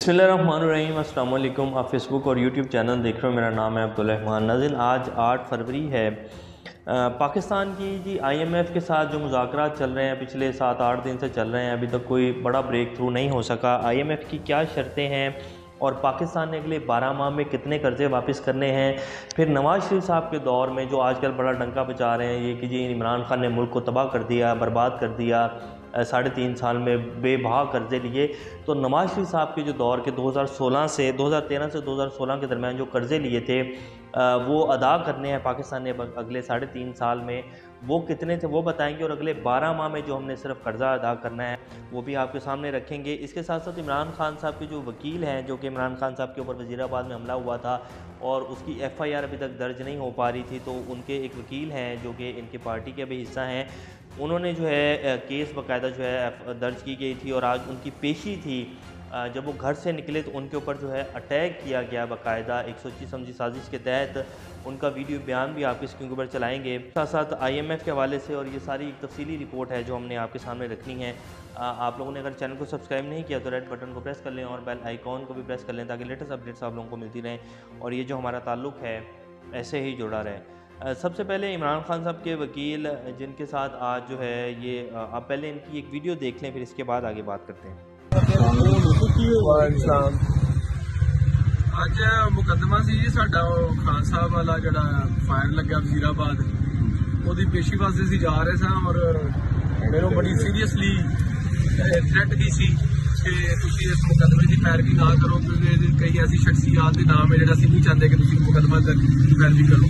बिस्मिल्लाहिर्रहमानिर्रहीम। अस्सलाम वालेकुम। आप फेसबुक और यूट्यूब चैनल देख रहे हो। मेरा नाम है अब्दुल-रहमान नाज़िल। आज 8 फरवरी है। पाकिस्तान की जी IMF के साथ जो मुज़ाकरात चल रहे हैं पिछले 7-8 दिन से चल रहे हैं, अभी तक कोई बड़ा ब्रेक थ्रू नहीं हो सका। IMF की क्या शर्तें हैं और पाकिस्तान ने अगले 12 माह में कितने कर्ज़े वापस करने हैं। फिर नवाज़ शरीफ साहब के दौर में जो आजकल बड़ा डंका बजा रहे हैं ये कि जी इमरान खान ने मुल्क को तबाह कर दिया, बर्बाद कर दिया, 3.5 साल में बेबहा कर्ज़े लिए। तो नवाज़ शरीफ साहब के जो दौर के 2013 से 2016 के दरमियान जो कर्ज़े लिए थे वो अदा करने हैं पाकिस्तान ने अगले 3.5 साल में। वो कितने थे वो बताएंगे और अगले 12 माह में जो हमने सिर्फ कर्ज़ा अदा करना है वो भी आपके सामने रखेंगे। इसके साथ साथ इमरान खान साहब के जो वकील हैं, जो कि इमरान खान साहब के ऊपर वज़ीराबाद में हमला हुआ था और उसकी FIR अभी तक दर्ज नहीं हो पा रही थी, तो उनके एक वकील हैं जो कि इनकी पार्टी के भी हिस्सा हैं, उन्होंने जो है केस बाकायदा जो है दर्ज की गई थी और आज उनकी पेशी थी। जब वो घर से निकले तो उनके ऊपर जो है अटैक किया गया बाकायदा एक सोची समझी साजिश के तहत। उनका वीडियो बयान भी आपकी स्क्रीन के ऊपर चलाएंगे, साथ साथ IMF के हवाले से, और ये सारी एक तफसीली रिपोर्ट है जो हमने आपके सामने रखनी है। आप लोगों ने अगर चैनल को सब्सक्राइब नहीं किया तो रेड बटन को प्रेस कर लें और बेल आइकॉन को भी प्रेस कर लें ताकि लेटेस्ट अपडेट्स आप लोगों को मिलती रहें और ये जो हमारा ताल्लुक़ है ऐसे ही जुड़ा रहे। सबसे पहले इमरान खान साहब के वकील जिनके साथ आज जो है ये आप पहले इनकी एक वीडियो देख लें, फिर इसके बाद आगे बात करते हैं। ਅੱਜ ਮੁਕੱਦਮਾ ਸੀ ਜੀ ਸਾਡਾ ਖਾਨ ਸਾਹਿਬ ਵਾਲਾ ਜਿਹੜਾ ਫਾਇਰ ਲੱਗਾ ਵਜ਼ੀਰਾਬਾਦ, ਉਹਦੀ ਪੇਸ਼ੀ ਵਾਸਤੇ ਅਸੀਂ ਜਾ ਰਹੇ ਸਾਂ ਔਰ ਮੈਨੂੰ ਬੜੀ ਸੀਰੀਅਸਲੀ ਥ੍ਰੈਟ की ਸੀ ਕਿ ਤੁਸੀਂ ਇਸ ਮੁਕੱਦਮੇ ਦੀ ਪੈਰਵੀ ਨਾ ਕਰੋ ਕਿਉਂਕਿ ਕਈ ਐਸੀ ਸ਼ਖਸੀਅਤ ਦੇ ਨਾਮ ਹੈ ਜਿਹੜਾ ਅਸੀਂ नहीं चाहते कि ਤੁਸੀਂ मुकदमा दर्ज पैरवी करो।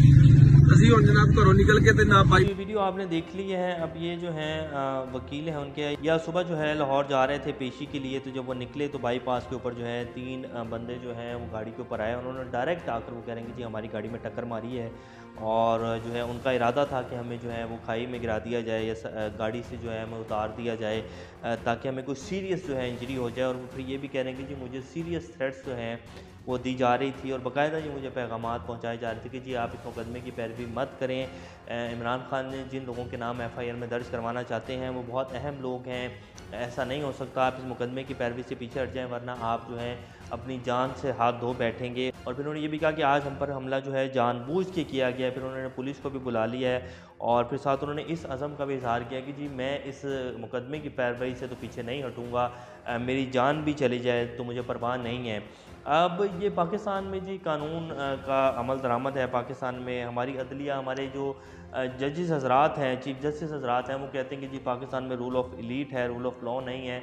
ਅਸੀਂ ਹੁਣ जनाब घरों निकल के ना बाइक वीडियो आपने देख ली है। अब ये जो है वकील हैं उनके, या सुबह जो है लाहौर जा रहे थे पेशी के लिए, तो जब वो निकले तो बाईपास के ऊपर जो है 3 बंदे जो हैं वो गाड़ी के ऊपर आए। उन्होंने डायरेक्ट आकर वो कह रहे हैं कि जी हमारी गाड़ी में टक्कर मारी है और जो है उनका इरादा था कि हमें जो है वो खाई में गिरा दिया जाए या गाड़ी से जो है हमें उतार दिया जाए ताकि हमें कोई सीरियस जो है इंजरी हो जाए। और फिर ये भी कह रहे हैं कि जी मुझे सीरियस थ्रेट्स जो हैं वो दी जा रही थी और बाकायदा जी मुझे पैगामात पहुंचाए जा रहे थे कि जी आप इस मुकदमे की पैरवी मत करें। इमरान खान ने जिन लोगों के नाम FIR में दर्ज करवाना चाहते हैं वो बहुत अहम लोग हैं, ऐसा नहीं हो सकता। आप इस मुकदमे की पैरवी से पीछे हट जाएं वरना आप जो है अपनी जान से हाथ धो बैठेंगे। और फिर उन्होंने ये भी कहा कि आज हम पर हमला जो है जानबूझ के किया गया है। फिर उन्होंने पुलिस को भी बुला लिया है और फिर साथ उन्होंने इस अज़म का भी इजहार किया कि जी मैं इस मुकदमे की पैरवी से तो पीछे नहीं हटूँगा, मेरी जान भी चली जाए तो मुझे परवाह नहीं है। अब ये पाकिस्तान में जी कानून का अमल दरामद है। पाकिस्तान में हमारी अदलिया, हमारे जो जजेस हजरात हैं, चीफ जस्टिस हजरात हैं, वो कहते हैं कि जी पाकिस्तान में रूल ऑफ एलीट है, रूल ऑफ लॉ नहीं है।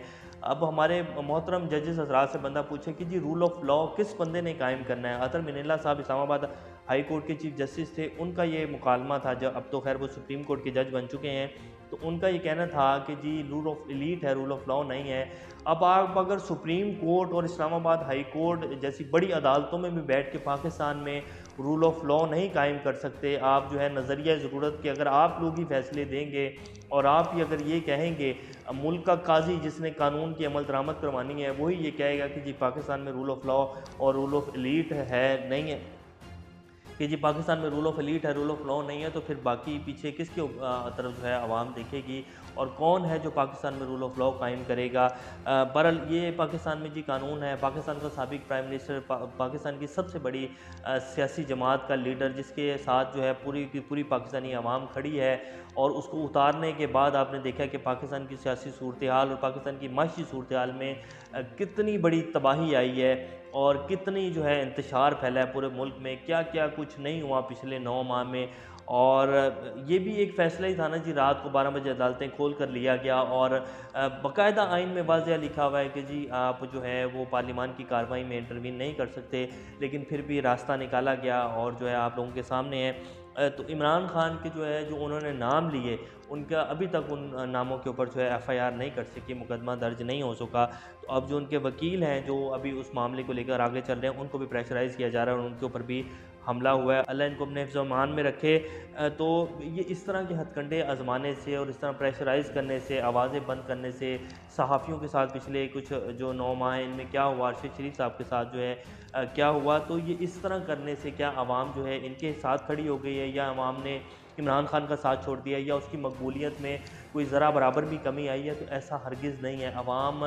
अब हमारे मोहतरम जजेस हजरात से बंदा पूछे कि जी रूल ऑफ लॉ किस बंदे ने कायम करना है। अतर मिनल्ला साहब इस्लामाबाद हाई कोर्ट के चीफ जस्टिस थे, उनका ये मुकालमा था। जब अब तो खैर वो सुप्रीम कोर्ट के जज बन चुके हैं, तो उनका ये कहना था कि जी रूल ऑफ एलीट है, रूल ऑफ लॉ नहीं है। अब आप अगर सुप्रीम कोर्ट और इस्लामाबाद हाई कोर्ट जैसी बड़ी अदालतों में भी बैठ के पाकिस्तान में रूल ऑफ लॉ नहीं कायम कर सकते, आप जो है नज़रिया ज़रूरत के अगर आप लोग ही फैसले देंगे और आप ही अगर ये कहेंगे, मुल्क का काजी जिसने कानून की अमल दरामद करवानी है वही ये कहेगा कि जी पाकिस्तान में रूल ऑफ लॉ और रूल ऑफ एलीट है नहीं है, कि जी पाकिस्तान में रूल ऑफ एलीट है, रूल ऑफ लॉ नहीं है, तो फिर बाकी पीछे किसके तरफ जो है आवाम देखेगी और कौन है जो पाकिस्तान में रूल ऑफ लॉ कायम करेगा। बहरहाल ये पाकिस्तान में जी कानून है। पाकिस्तान का साबिक प्राइम मिनिस्टर, पाकिस्तान की सबसे बड़ी सियासी जमात का लीडर जिसके साथ जो है पूरी की पूरी पाकिस्तानी आवाम खड़ी है और उसको उतारने के बाद आपने देखा कि पाकिस्तान की सियासी सूरत हाल और पाकिस्तान की माशी सूरत हाल में कितनी बड़ी तबाही आई है और कितनी जो है इंतशार फैला है पूरे मुल्क में, क्या क्या कुछ नहीं हुआ पिछले 9 माह में। और ये भी एक फ़ैसला ही था ना जी, रात को 12 बजे अदालतें खोल कर लिया गया और बाकायदा आइन में वाज़ेह लिखा हुआ है कि जी आप जो है वो पार्लियामान की कार्रवाई में इंटरवीन नहीं कर सकते, लेकिन फिर भी रास्ता निकाला गया और जो है आप लोगों के सामने है। तो इमरान खान के जो है जो उन्होंने नाम लिए उनका अभी तक उन नामों के ऊपर जो है FIR नहीं कर सकी, मुकदमा दर्ज नहीं हो सका। तो अब जो उनके वकील हैं जो अभी उस मामले को लेकर आगे चल रहे हैं उनको भी प्रेशराइज़ किया जा रहा है और उनके ऊपर भी हमला हुआ है। अल्लाह इनको अपने हिफ्ज़-ओ-अमान में रखे। तो ये इस तरह के हथकंडे आजमाने से और इस तरह प्रेशराइज़ करने से, आवाज़ें बंद करने से, सहाफ़ियों के साथ पिछले कुछ जो 9 माह इनमें क्या हुआ, अरशद शरीफ साहब के साथ जो है क्या हुआ, तो ये इस तरह करने से क्या आवाम जो है इनके साथ खड़ी हो गई है या आवाम ने इमरान खान का साथ छोड़ दिया या उसकी मकबूलियत में कोई ज़रा बराबर भी कमी आई है, तो ऐसा हरगिज़ नहीं है। अवाम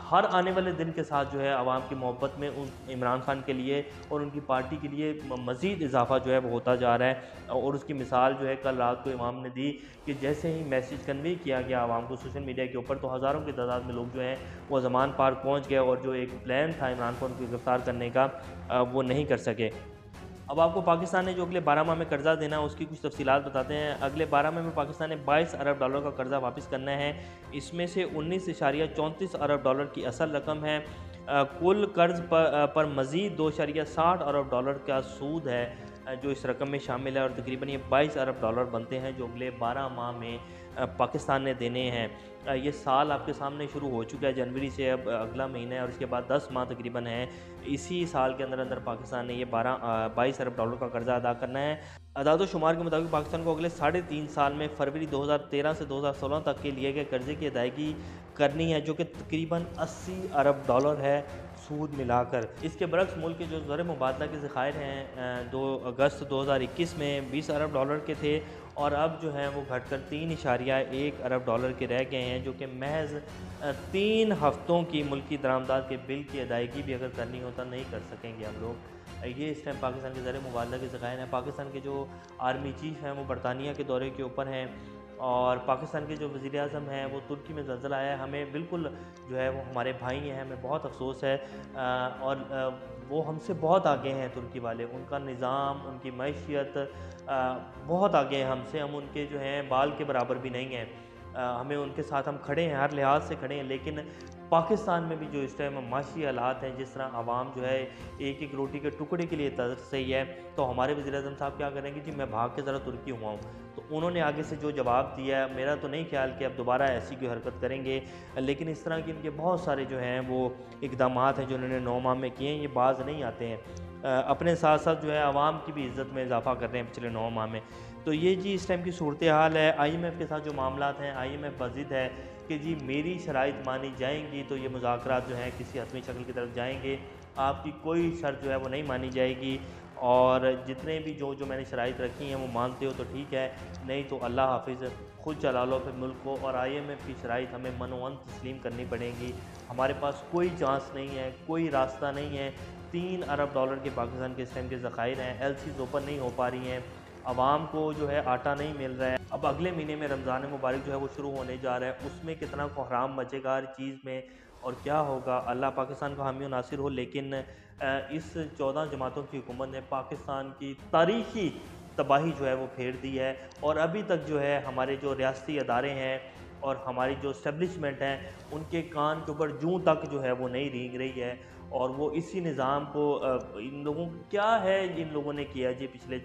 हर आने वाले दिन के साथ जो है अवाम की मोहब्बत में उन इमरान खान के लिए और उनकी पार्टी के लिए मज़ीद इजाफा जो है वो होता जा रहा है। और उसकी मिसाल जो है कल रात को इमाम ने दी कि जैसे ही मैसेज कन्वे किया गया आवाम को सोशल मीडिया के ऊपर, तो हज़ारों की तादाद में लोग जो हैं वो ज़मान पार्क पहुँच गए और जो एक प्लान था इमरान खान को गिरफ़्तार करने का वो नहीं कर सके। अब आपको पाकिस्तान ने जो अगले 12 माह में कर्ज़ा देना है उसकी कुछ तफ़सीलात बताते हैं। अगले 12 माह में पाकिस्तान ने 22 अरब डॉलर का कर्ज़ा वापस करना है। इसमें से 19.34 अरब डॉलर की असल रकम है। कुल कर्ज़ पर मज़ीद 2.60 अरब डॉलर का सूद है जो इस रकम में शामिल है, और तकरीबन ये 22 अरब डॉलर बनते हैं जो अगले 12 माह में पाकिस्तान ने देने हैं। ये साल आपके सामने शुरू हो चुका है जनवरी से, अब अगला महीना है और इसके बाद 10 माह तकरीबन है। इसी साल के अंदर अंदर पाकिस्तान ने ये 22 अरब डॉलर का कर्जा अदा करना है। अदाद शुमार के मुताबिक पाकिस्तान को अगले 3.5 साल में फरवरी 2013 से 2016 तक के लिए गए कर्जे की अदायगी करनी है, जो कि तकरीबन 80 अरब डॉलर है सूद मिलाकर। इसके बरक्स मुल्क के जो ज़र मुबादला के ज़खायर हैं 2 अगस्त 2021 में 20 अरब डॉलर के थे और अब जो है वो घटकर 3.1 अरब डॉलर के रह गए हैं, जो कि महज 3 हफ्तों की मुल्की दरामदात के बिल की अदायगी भी अगर करनी होता नहीं कर सकेंगे हम लोग। ये इस टाइम पाकिस्तान के ज़र मुबादला के ज़खायर हैं। पाकिस्तान के जो आर्मी चीफ़ हैं वो बरतानिया के दौरे के ऊपर हैं और पाकिस्तान के जो वज़ीर आज़म हैं वो तुर्की में ज़लज़ला आया है। हमें बिल्कुल जो है वो हमारे भाई हैं, हमें बहुत अफसोस है और वो हमसे बहुत आगे हैं तुर्की वाले। उनका निज़ाम, उनकी मैशियत बहुत आगे है हमसे। हम उनके जो हैं बाल के बराबर भी नहीं हैं। हमें उनके साथ हम खड़े हैं, हर लिहाज से खड़े हैं, लेकिन पाकिस्तान में भी जो इस टाइम माशी हालात हैं, जिस तरह आवाम जो है एक एक रोटी के टुकड़े के लिए तरस रही है, तो हमारे वज़ीर आज़म साहब क्या करेंगे जी, मैं भाग के ज़रा तुर्की हुआ हूँ। तो उन्होंने आगे से जो जवाब दिया है, मेरा तो नहीं ख्याल कि अब दोबारा ऐसी कोई हरकत करेंगे, लेकिन इस तरह के इनके बहुत सारे जो हैं वो इकदाम हैं जो उन्होंने 9 माह में किए हैं, ये बाज नहीं आते हैं। अपने साथ साथ जो है आवाम की भी इज़्ज़त में इजाफा कर रहे हैं पिछले 9 माह में। तो ये जी इस टाइम की सूरत हाल है। IMF के साथ जो मामलात हैं, IMF बज़िद है कि जी मेरी शराइत मानी जाएंगी तो ये मुज़ाकरात जो हैं किसी हतमी शक्ल की तरफ जाएंगे, आपकी कोई शर्त जो है वो नहीं मानी जाएगी और जितने भी जो मैंने शराइत रखी हैं वो मानते हो तो ठीक है, नहीं तो अल्लाह हाफिज़, खुद चला लो फिर मुल्क को। और IMF की शराइत हमें मनोवन तस्लीम करनी पड़ेंगी। हमारे पास कोई चांस नहीं है, कोई रास्ता नहीं है। 3 अरब डॉलर के पाकिस्तान के इस टाइम के ज़खायर हैं, LCs ओपन नहीं हो पा रही हैं, आवाम को जो है आटा नहीं मिल रहा है। अब अगले महीने में रमज़ान मुबारक जो है वो शुरू होने जा रहा है, उसमें कितना कोहराम मचेगा हर चीज़ में और क्या होगा, अल्लाह पाकिस्तान का हामी नासिर हो। लेकिन इस 14 जमातों की हुकूमत ने पाकिस्तान की तारीख़ी तबाही जो है वो फेर दी है और अभी तक जो है हमारे जो रियासती अदारे हैं और हमारी जो इस्टेब्लिशमेंट हैं उनके कान के ऊपर जूं तक जो है वो नहीं रींग रही है। और वो इसी निज़ाम को इन लोगों क्या है इन लोगों ने किया जी पिछले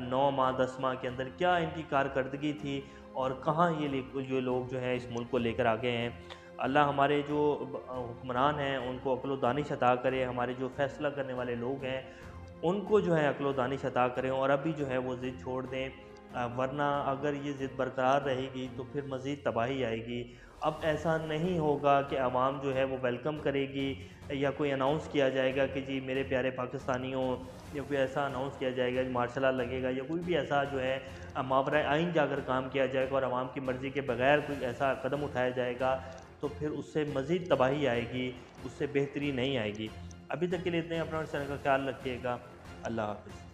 9 माह 10 माह के अंदर, क्या इनकी कारकर्दगी थी और कहाँ ये लोग जो है इस मुल्क को लेकर आ गए हैं। अल्लाह हमारे जो हुक्मरान हैं उनको अक्ल व दानिश अता करे, हमारे जो फ़ैसला करने वाले लोग हैं उनको जो है अक्ल व दानिश अता करें और अभी जो है वो ज़िद छोड़ दें, वरना अगर ये ज़िद बरकरार रहेगी तो फिर मज़ीद तबाही आएगी। अब ऐसा नहीं होगा कि आवाम जो है वो वेलकम करेगी या कोई अनाउंस किया जाएगा कि जी मेरे प्यारे पाकिस्तानियों, या कोई ऐसा अनाउंस किया जाएगा कि मार्शल लॉ लगेगा या कोई भी ऐसा जो है मावरा आइन जाकर काम किया जाएगा और आवाम की मर्ज़ी के बगैर कोई ऐसा कदम उठाया जाएगा, तो फिर उससे मज़ीद तबाही आएगी, उससे बेहतरी नहीं आएगी। अभी तक के लिए इतने, अपना चैनल का ख्याल रखिएगा। अल्लाह हाफ़िज़।